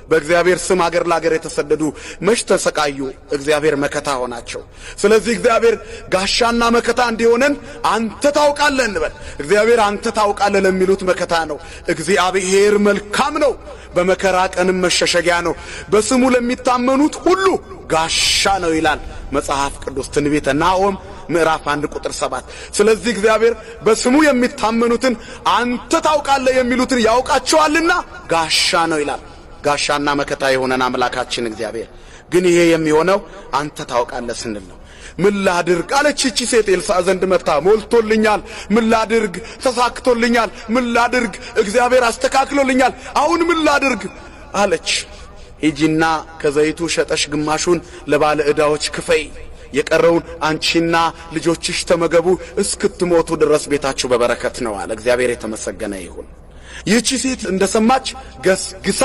በእግዚአብሔር ስም አገር ለአገር የተሰደዱ መች ተሰቃዩ? እግዚአብሔር መከታ ሆናቸው። ስለዚህ እግዚአብሔር ጋሻና መከታ እንዲሆነን አንተ ታውቃለህ እንበል። እግዚአብሔር አንተ ታውቃለህ ለሚሉት መከታ ነው። እግዚአብሔር መልካም ነው፣ በመከራ ቀንም መሸሸጊያ ነው፣ በስሙ ለሚታመኑት ሁሉ ጋሻ ነው ይላል መጽሐፍ ቅዱስ ትንቢተ ናሆም ምዕራፍ 1 ቁጥር 7። ስለዚህ እግዚአብሔር በስሙ የሚታመኑትን አንተ ታውቃለህ የሚሉትን ያውቃቸዋልና ጋሻ ነው ይላል። ጋሻና መከታ የሆነን አምላካችን እግዚአብሔር ግን ይሄ የሚሆነው አንተ ታውቃለህ ስንል ነው። ምን ላድርግ አለች እቺ ሴት ኤልሳዕ ዘንድ መጣ። ሞልቶልኛል፣ ምን ላድርግ? ተሳክቶልኛል፣ ምን ላድርግ? እግዚአብሔር አስተካክሎልኛል፣ አሁን ምን ላድርግ አለች። ሂጂና ከዘይቱ ሸጠሽ ግማሹን ለባለ ዕዳዎች ክፈይ፣ የቀረውን አንቺና ልጆችሽ ተመገቡ፣ እስክትሞቱ ድረስ ቤታችሁ በበረከት ነው አለ። እግዚአብሔር የተመሰገነ ይሁን። ይህቺ ሴት እንደሰማች ገስግሳ